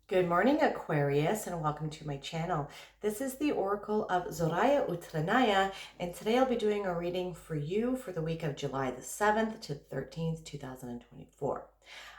Good morning, Aquarius, and welcome to my channel. This is the Oracle of Zoraya Utranaya, and today I'll be doing a reading for you for the week of July the 7th to the 13th, 2024.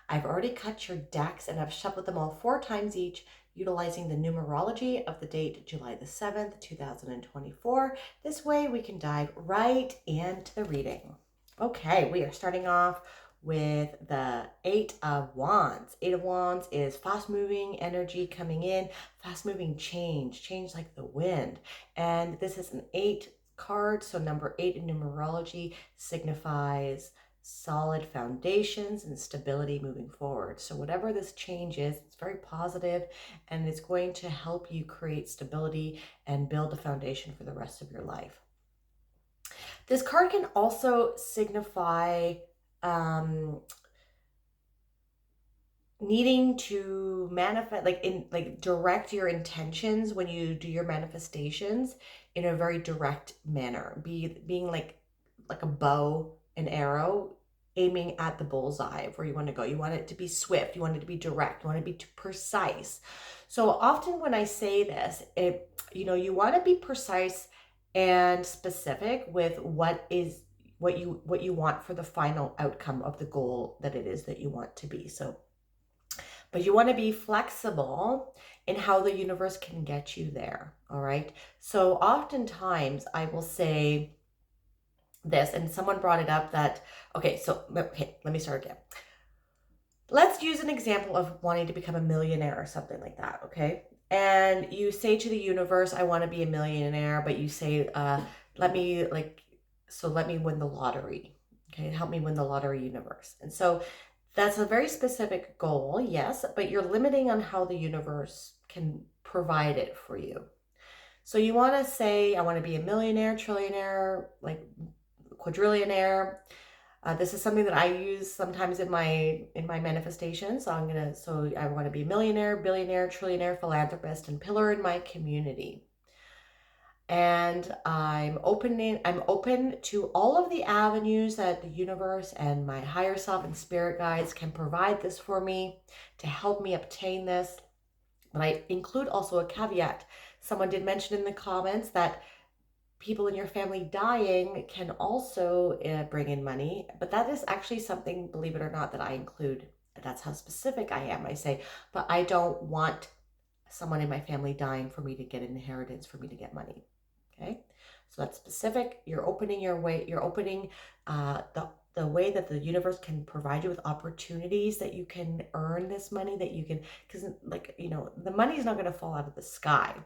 I've already cut your decks and I've shuffled them all 4 times each, utilizing the numerology of the date July the 7th, 2024. This way we can dive right into the reading. Okay, we are starting off with the Eight of Wands. Eight of Wands is fast-moving energy coming in, fast-moving change like the wind. And this is an 8 card, so number 8 in numerology signifies solid foundations and stability moving forward. So whatever this change is, it's very positive and it's going to help you create stability and build a foundation for the rest of your life. This card can also signify needing to manifest, direct your intentions when you do your manifestations in a very direct manner, being like a bow and arrow aiming at the bullseye of where you want to go. You want it to be swift, you want it to be direct, you want it to be precise. So often when I say this, you want to be precise and specific with what you want for the final outcome of the goal that it is that you want to be. But you want to be flexible in how the universe can get you there. All right. So oftentimes I will say this, and someone brought it up that, okay, let me start again. Let's use an example of wanting to become a millionaire or something like that. Okay. And you say to the universe, I want to be a millionaire, but you say, let me win the lottery. Okay. Help me win the lottery, universe. And so that's a very specific goal, yes, but you're limiting on how the universe can provide it for you. So you want to say, I want to be a millionaire, trillionaire, like quadrillionaire. This is something that I use sometimes in my manifestation. So I want to be a millionaire, billionaire, trillionaire, philanthropist, and pillar in my community. And I'm open to all of the avenues that the universe and my higher self and spirit guides can provide this for me to help me obtain this. But I include also a caveat. Someone did mention in the comments that people in your family dying can also bring in money, but that is actually something, believe it or not, that I include. That's how specific I am. I say, but I don't want someone in my family dying for me to get an inheritance, for me to get money. Okay, so that's specific. You're opening the way that the universe can provide you with opportunities that you can earn this money, that you can, because the money is not going to fall out of the sky.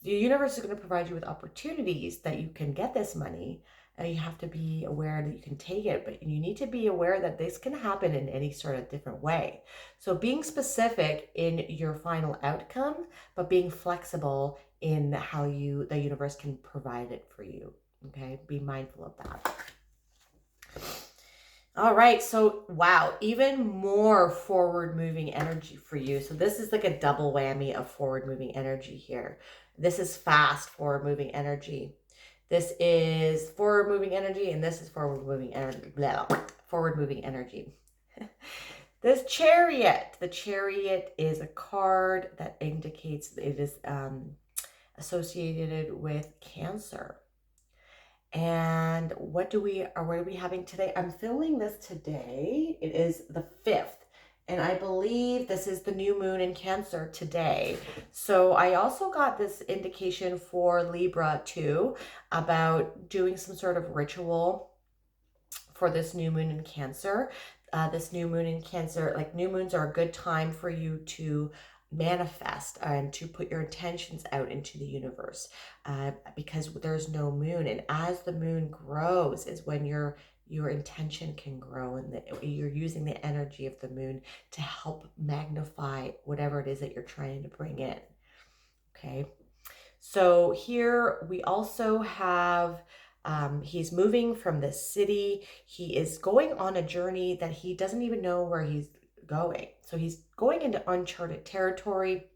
The universe is going to provide you with opportunities that you can get this money. You have to be aware that you can take it, but you need to be aware that this can happen in any sort of different way. So being specific in your final outcome, but being flexible in how the universe can provide it for you. Okay, be mindful of that. All right, so wow, even more forward moving energy for you. So this is like a double whammy of forward moving energy here. This is fast forward moving energy. This is forward moving energy, and this is forward moving energy. Forward moving energy. This Chariot. The Chariot is a card that indicates it is associated with Cancer. And what are we having today? I'm filming this today. It is the 5th. And I believe this is the new moon in Cancer today. So I also got this indication for Libra too, about doing some sort of ritual for this new moon in Cancer. This new moon in Cancer, like new moons are a good time for you to manifest and to put your intentions out into the universe, because there's no moon, and as the moon grows is when your intention can grow, and you're using the energy of the moon to help magnify whatever it is that you're trying to bring in. Okay, so here we also have he's moving from the city. He is going on a journey that he doesn't even know where he's going. So he's going into uncharted territory.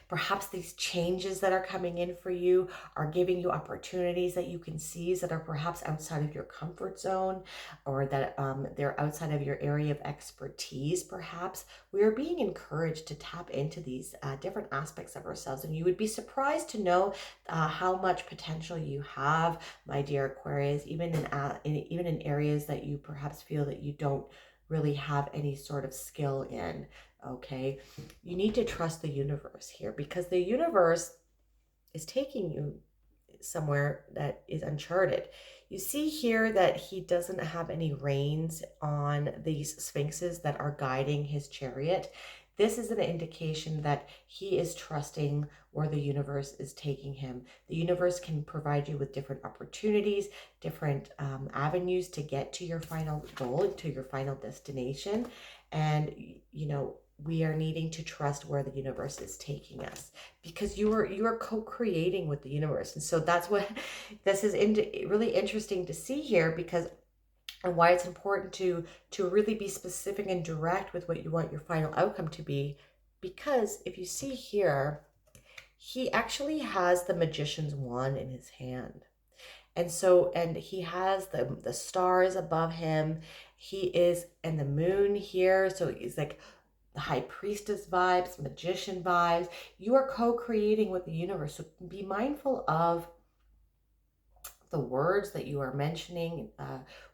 Perhaps these changes that are coming in for you are giving you opportunities that you can seize that are perhaps outside of your comfort zone, or that they're outside of your area of expertise. Perhaps we are being encouraged to tap into these different aspects of ourselves, and you would be surprised to know how much potential you have, my dear Aquarius, even in areas that you perhaps feel that you don't really have any sort of skill in. Okay, you need to trust the universe here, because the universe is taking you somewhere that is uncharted. You see here that he doesn't have any reins on these sphinxes that are guiding his chariot. This is an indication that he is trusting where the universe is taking him. The universe can provide you with different opportunities, different avenues to get to your final goal, to your final destination. And, you know, we are needing to trust where the universe is taking us, because you are co-creating with the universe. And so that's what this is really interesting to see here, because and why it's important to really be specific and direct with what you want your final outcome to be. Because if you see here, he actually has the magician's wand in his hand. And so, and he has the stars above him. He is, and the moon here. So he's like the high priestess vibes, magician vibes. You are co-creating with the universe. So be mindful of the words that you are mentioning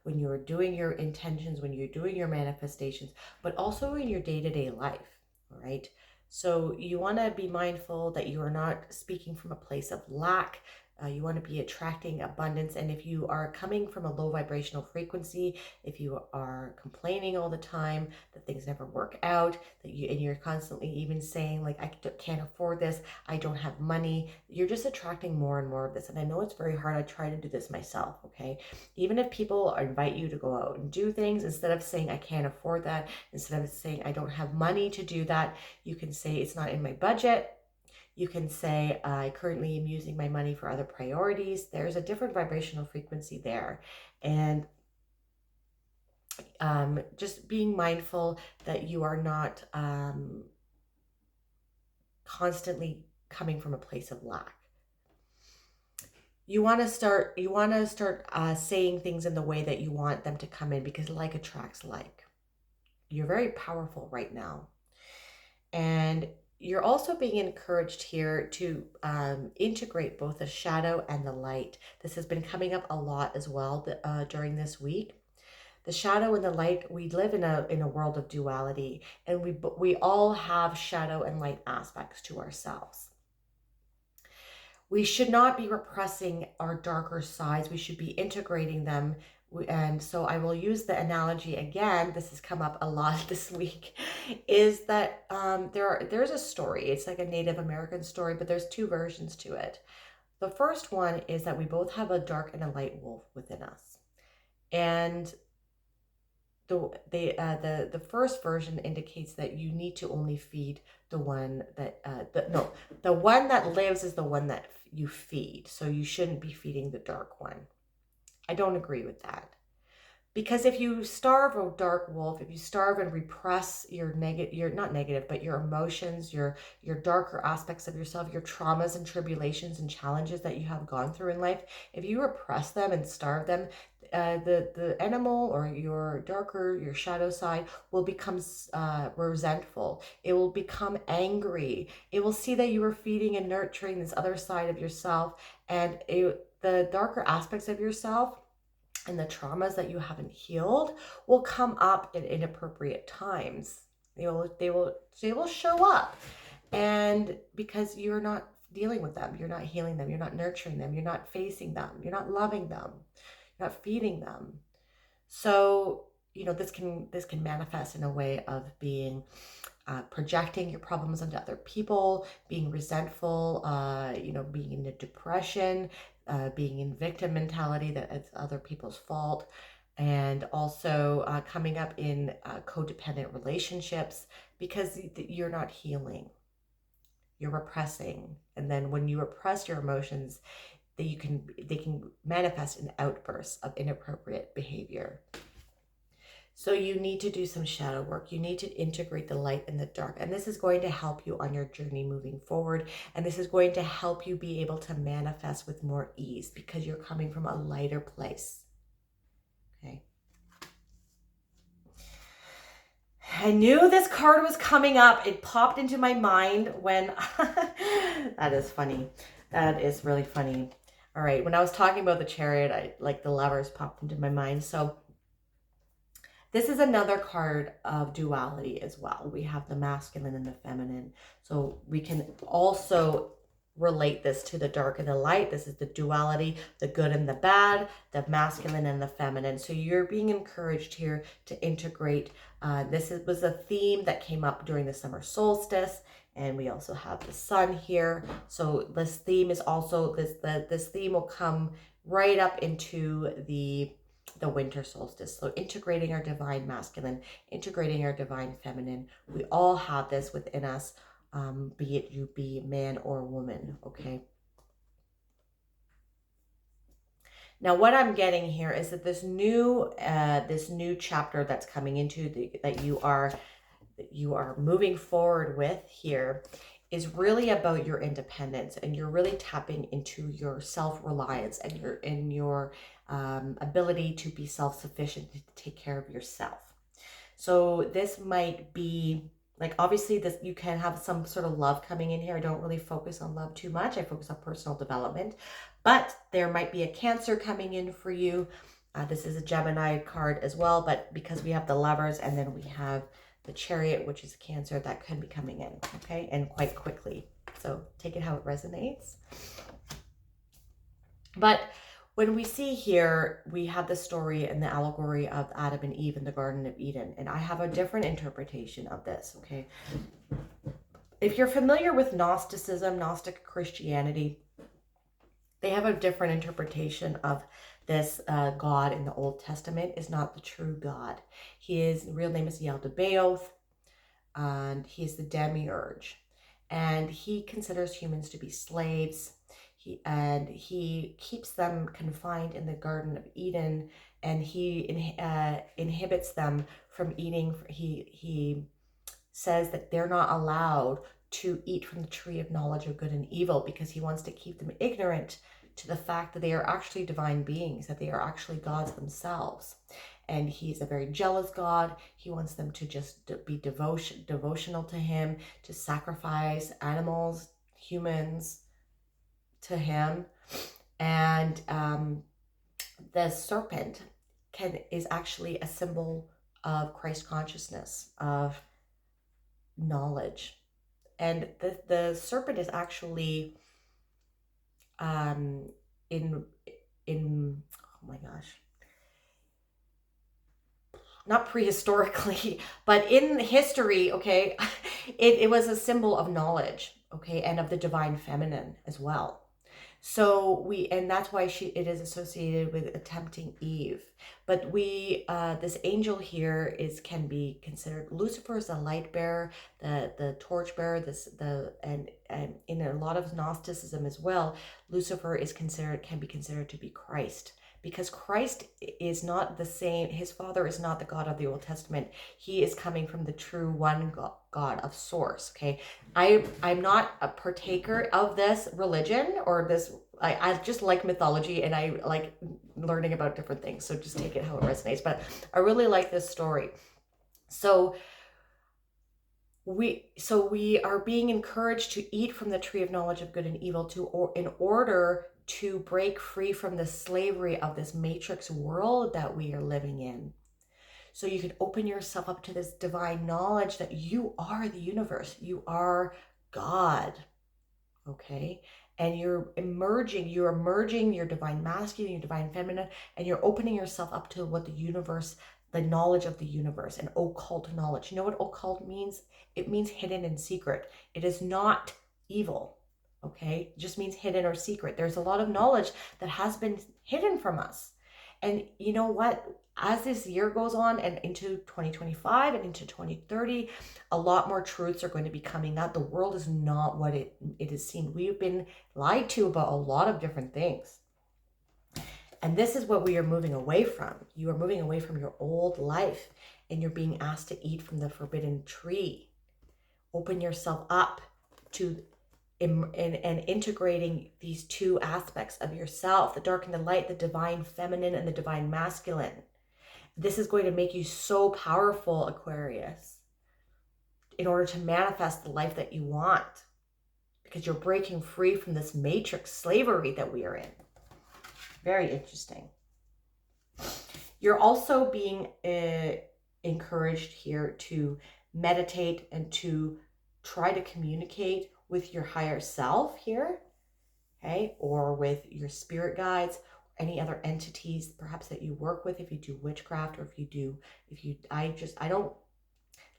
when you're doing your intentions, when you're doing your manifestations, but also in your day-to-day life. All right. So you want to be mindful that you are not speaking from a place of lack. You want to be attracting abundance. And if you are coming from a low vibrational frequency, if you are complaining all the time that things never work out, and you're constantly even saying like, I can't afford this, I don't have money, you're just attracting more and more of this. And I know it's very hard. I try to do this myself. Okay. Even if people invite you to go out and do things, instead of saying, I can't afford that, instead of saying, I don't have money to do that, you can say, it's not in my budget. You can say, I currently am using my money for other priorities. There's a different vibrational frequency there. And just being mindful that you are not constantly coming from a place of lack. You want to start saying things in the way that you want them to come in, because like attracts like. You're very powerful right now. And you're also being encouraged here to integrate both the shadow and the light. This has been coming up a lot as well during this week. The shadow and the light, we live in a world of duality, and we all have shadow and light aspects to ourselves. We should not be repressing our darker sides. We should be integrating them. And so I will use the analogy again. This has come up a lot this week, is that there's a story. It's like a Native American story, but there's two versions to it. The first one is that we both have a dark and a light wolf within us. And the first version indicates that you need to only feed the one that the one that lives is the one that you feed. So you shouldn't be feeding the dark one. I don't agree with that. Because if you starve a dark wolf, if you starve and repress your not negative, but your emotions, your darker aspects of yourself, your traumas and tribulations and challenges that you have gone through in life, if you repress them and starve them, the animal or your shadow side will become resentful. It will become angry. It will see that you are feeding and nurturing this other side of yourself, and the darker aspects of yourself and the traumas that you haven't healed will come up at inappropriate times. They will show up, and because you're not dealing with them, you're not healing them, you're not nurturing them, you're not facing them, you're not loving them, you're not feeding them. So this can manifest in a way of being projecting your problems onto other people, being resentful, being in a depression, being in victim mentality that it's other people's fault, and also coming up in codependent relationships, because you're not healing, you're repressing. And then when you repress your emotions, they can manifest in outbursts of inappropriate behavior. So you need to do some shadow work. You need to integrate the light and the dark. And this is going to help you on your journey moving forward. And this is going to help you be able to manifest with more ease because you're coming from a lighter place. Okay. I knew this card was coming up. It popped into my mind when, that is funny. That is really funny. All right. When I was talking about the Chariot, like the Lovers popped into my mind. So this is another card of duality as well. We have the masculine and the feminine. So we can also relate this to the dark and the light. This is the duality, the good and the bad, the masculine and the feminine. So you're being encouraged here to integrate. Was a theme that came up during the summer solstice. And we also have the sun here. So this theme is also, this theme will come right up into the winter solstice. So integrating our divine masculine, integrating our divine feminine. We all have this within us, be it you be man or woman, okay? Now, what I'm getting here is that this new chapter that's coming into that you are moving forward with here is really about your independence, and you're really tapping into your self-reliance and your ability to be self-sufficient, to take care of yourself. So this might be like, obviously this, you can have some sort of love coming in here. I don't really focus on love too much. I focus on personal development, but there might be a Cancer coming in for you. This is a Gemini card as well, but because we have the Lovers and then we have the Chariot, which is a Cancer, that could be coming in, okay, and quite quickly. So take it how it resonates. But when we see here, we have the story and the allegory of Adam and Eve in the Garden of Eden, and I have a different interpretation of this, okay? If you're familiar with Gnosticism, Gnostic Christianity, they have a different interpretation of this God in the Old Testament is not the true God. His real name is Yaldabaoth, and he is the demiurge. And he considers humans to be slaves. He keeps them confined in the Garden of Eden, and he inhibits them from eating. He says that they're not allowed to eat from the tree of knowledge of good and evil because he wants to keep them ignorant to the fact that they are actually divine beings, that they are actually gods themselves. And he's a very jealous God. He wants them to just be devotional to him, to sacrifice animals, humans to him. And the serpent is actually a symbol of Christ consciousness, of knowledge. And the serpent is actually in oh my gosh, not prehistorically, but in history, okay, it was a symbol of knowledge, okay, and of the divine feminine as well. So and that's why it is associated with tempting Eve. But this angel here can be considered, Lucifer is the light bearer, the torch bearer, and in a lot of Gnosticism as well, Lucifer can be considered to be Christ. Because Christ is not the same, his father is not the God of the Old Testament. He is coming from the true one God of source, okay? I'm not a partaker of this religion or this, I just like mythology and I like learning about different things. So just take it how it resonates. But I really like this story. So we are being encouraged to eat from the tree of knowledge of good and evil in order to break free from the slavery of this matrix world that we are living in. So you can open yourself up to this divine knowledge that you are the universe. You are God, okay? And you're merging your divine masculine, your divine feminine, and you're opening yourself up to what the universe, the knowledge of the universe, and occult knowledge. You know what occult means? It means hidden and secret. It is not evil. Okay, it just means hidden or secret. There's a lot of knowledge that has been hidden from us. And you know what? As this year goes on and into 2025 and into 2030, a lot more truths are going to be coming out. The world is not what it has seemed. We've been lied to about a lot of different things. And this is what we are moving away from. You are moving away from your old life, and you're being asked to eat from the forbidden tree. Open yourself up to and integrating these two aspects of yourself, the dark and the light, the divine feminine and the divine masculine. This is going to make you so powerful, Aquarius, in order to manifest the life that you want, because you're breaking free from this matrix slavery that we are in. Very interesting. You're also being encouraged here to meditate and to try to communicate with your higher self here, okay, or with your spirit guides, any other entities perhaps that you work with, if you do witchcraft, or I don't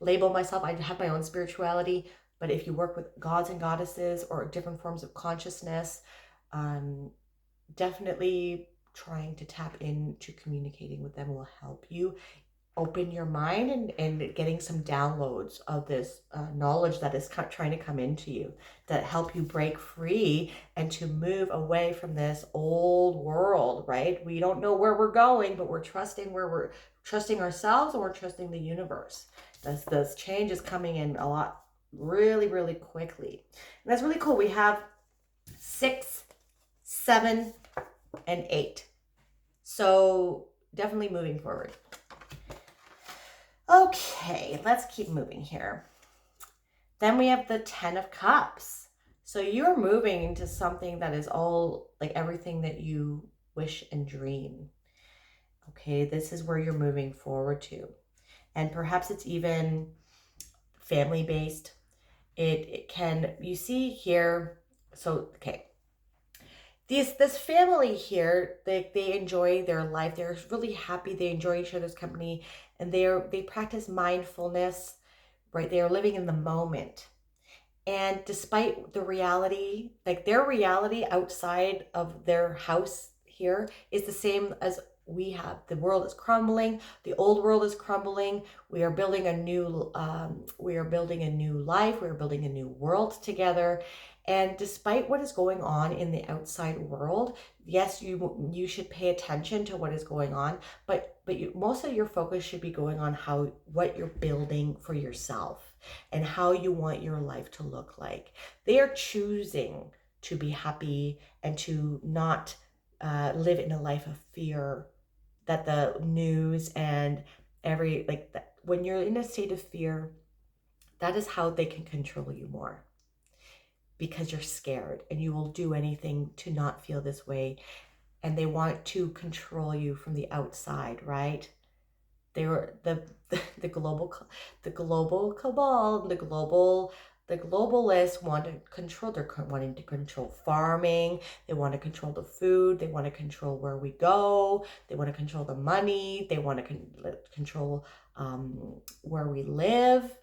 label myself, I have my own spirituality, but if you work with gods and goddesses or different forms of consciousness, definitely trying to tap into communicating with them will help you open your mind and getting some downloads of this knowledge that is trying to come into you, that help you break free and to move away from this old world, right? We don't know where we're going, but we're trusting ourselves, and we're trusting the universe. This change is coming in a lot, really, really quickly. And that's really cool. We have 6, 7, and 8. So definitely moving forward. Okay, let's keep moving here. Then we have the 10 of Cups. So you're moving into something that is all like everything that you wish and dream. Okay, this is where you're moving forward to. And perhaps it's even family-based. It can, you see here, so, okay. This family here, they enjoy their life. They're really happy. They enjoy each other's company, and they practice mindfulness, right? They are living in the moment. And despite the reality, like their reality outside of their house here is the same as we have. The world is crumbling. The old world is crumbling. We are building a new life. We are building a new world together. And despite what is going on in the outside world, yes, you should pay attention to what is going on, but most of your focus should be going on what you're building for yourself and how you want your life to look like. They are choosing to be happy and to not live in a life of fear, that the news and when you're in a state of fear, that is how they can control you more, because you're scared and you will do anything to not feel this way. And they want to control you from the outside, right? They were the global cabal, the globalists want to control. They're wanting to control farming. They want to control the food. They want to control where we go. They want to control the money. They want to control where we live.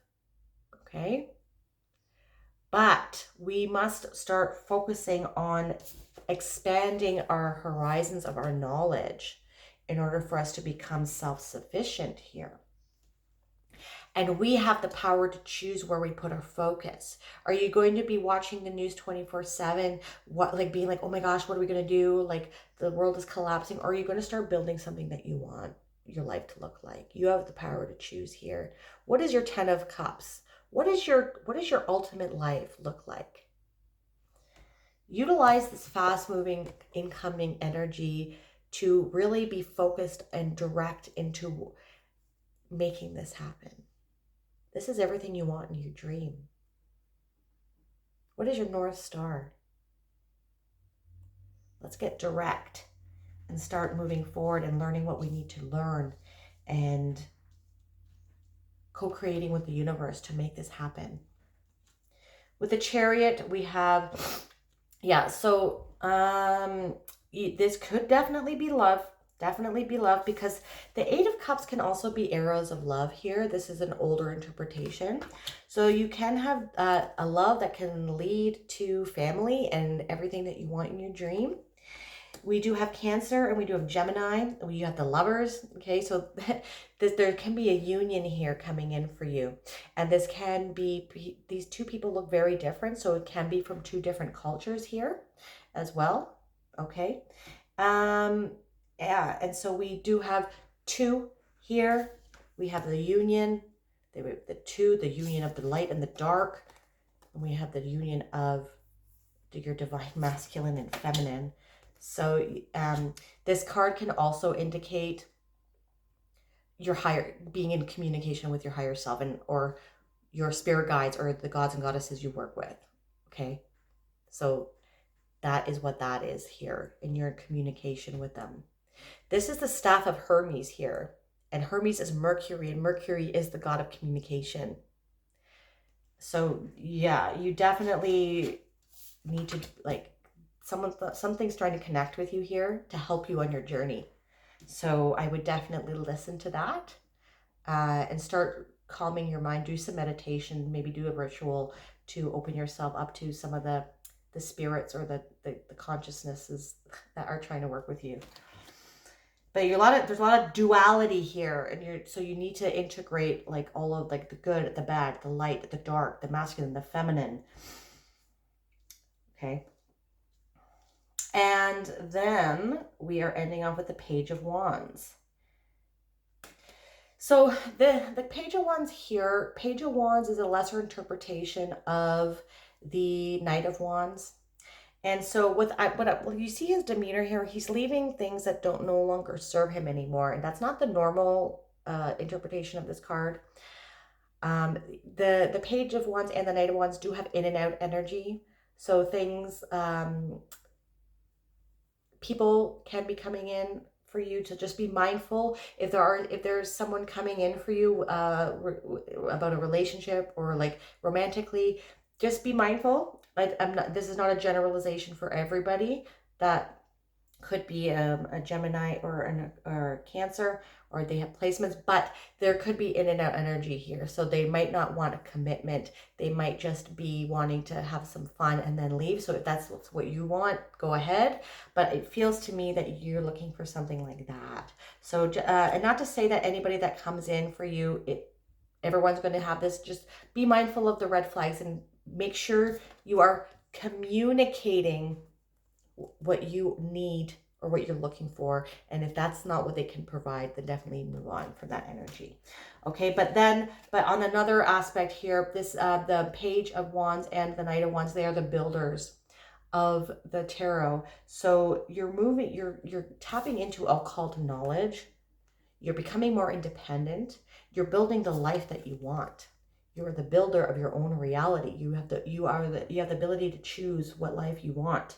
Okay. But we must start focusing on expanding our horizons of our knowledge in order for us to become self-sufficient here. And we have the power to choose where we put our focus. Are you going to be watching the news 24/7, being like, oh my gosh, what are we going to do? Like the world is collapsing. Or are you going to start building something that you want your life to look like? You have the power to choose here. What is your 10 of Cups? What does your ultimate life look like? Utilize this fast-moving, incoming energy to really be focused and direct into making this happen. This is everything you want in your dream. What is your North Star? Let's get direct and start moving forward and learning what we need to learn and co-creating with the universe to make this happen. With the Chariot, we have, this could definitely be love. Definitely be love, because the 8 of Cups can also be arrows of love here. This is an older interpretation. So you can have a love that can lead to family and everything that you want in your dream. We do have Cancer and we do have Gemini. We have the Lovers. Okay, so there can be a union here coming in for you. And this can be, these two people look very different. So it can be from two different cultures here as well. Okay. Yeah, and so we do have two here. We have the union, the two, the union of the light and the dark. And we have the union of your divine masculine and feminine. So this card can also indicate your higher, being in communication with your higher self, and or your spirit guides or the gods and goddesses you work with. Okay, so that is what that is here, and you're in communication with them. This is the staff of Hermes here, and Hermes is Mercury, and Mercury is the god of communication. So yeah, you definitely need to, like, something's trying to connect with you here to help you on your journey. So I would definitely listen to that and start calming your mind. Do some meditation, maybe do a ritual to open yourself up to some of the spirits or the consciousnesses that are trying to work with you. But there's a lot of duality here, and so you need to integrate like all of like the good, the bad, the light, the dark, the masculine, the feminine. Okay. And then we are ending off with the Page of Wands. So the Page of Wands here, Page of Wands is a lesser interpretation of the Knight of Wands. And so what you see his demeanor here, he's leaving things that don't no longer serve him anymore. And that's not the normal interpretation of this card. The Page of Wands and the Knight of Wands do have in and out energy. So things, people can be coming in for you, to just be mindful. If there's someone coming in for you about a relationship or like romantically, just be mindful. This is not a generalization for everybody. That could be a Gemini or Cancer, or they have placements, but there could be in and out energy here. So they might not want a commitment. They might just be wanting to have some fun and then leave. So if that's what you want, go ahead. But it feels to me that you're looking for something like that. So, and not to say that anybody that comes in for you, everyone's going to have this. Just be mindful of the red flags and make sure you are communicating what you need or what you're looking for. And if that's not what they can provide, then definitely move on from that energy. Okay, but on another aspect here, this the Page of Wands and the Knight of Wands, they are the builders of the tarot. So you're tapping into occult knowledge. You're becoming more independent. You're building the life that you want. You're the builder of your own reality. You have the ability to choose what life you want.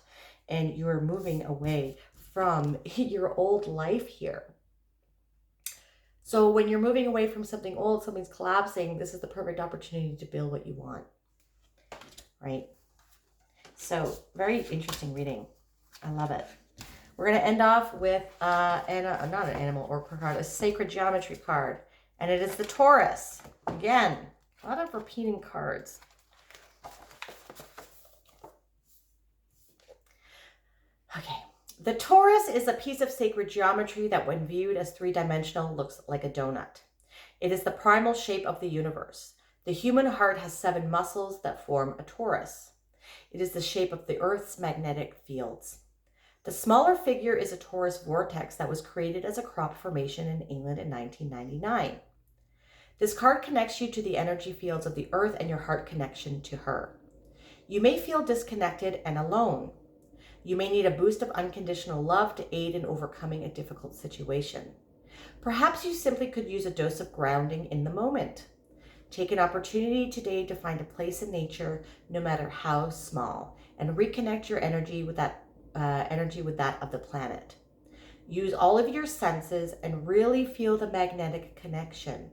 And you're moving away from your old life here. So when you're moving away from something old, something's collapsing, this is the perfect opportunity to build what you want, right? So very interesting reading. I love it. We're going to end off with not an animal oracle card, a sacred geometry card. And it is the Taurus. Again, a lot of repeating cards. Okay. The Taurus is a piece of sacred geometry that, when viewed as three-dimensional, looks like a donut. It is the primal shape of the universe. The human heart has 7 muscles that form a torus. It is the shape of the Earth's magnetic fields. The smaller figure is a torus vortex that was created as a crop formation in England in 1999. This card connects you to the energy fields of the Earth and your heart connection to her. You may feel disconnected and alone. You may need a boost of unconditional love to aid in overcoming a difficult situation. Perhaps you simply could use a dose of grounding in the moment. Take an opportunity today to find a place in nature, no matter how small, and reconnect your energy with that of the planet. Use all of your senses and really feel the magnetic connection.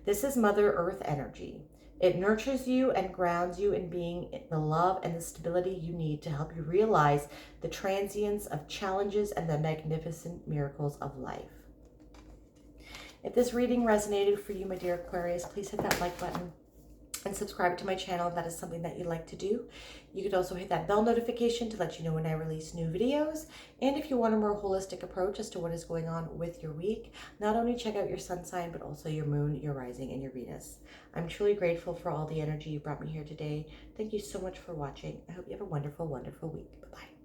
This is Mother Earth energy. It nurtures you and grounds you in being the love and the stability you need to help you realize the transience of challenges and the magnificent miracles of life. If this reading resonated for you, my dear Aquarius, please hit that like button and subscribe to my channel if that is something that you'd like to do. You could also hit that bell notification to let you know when I release new videos. And if you want a more holistic approach as to what is going on with your week, not only check out your sun sign, but also your moon, your rising, and your Venus. I'm truly grateful for all the energy you brought me here today. Thank you so much for watching. I hope you have a wonderful, wonderful week. Bye-bye.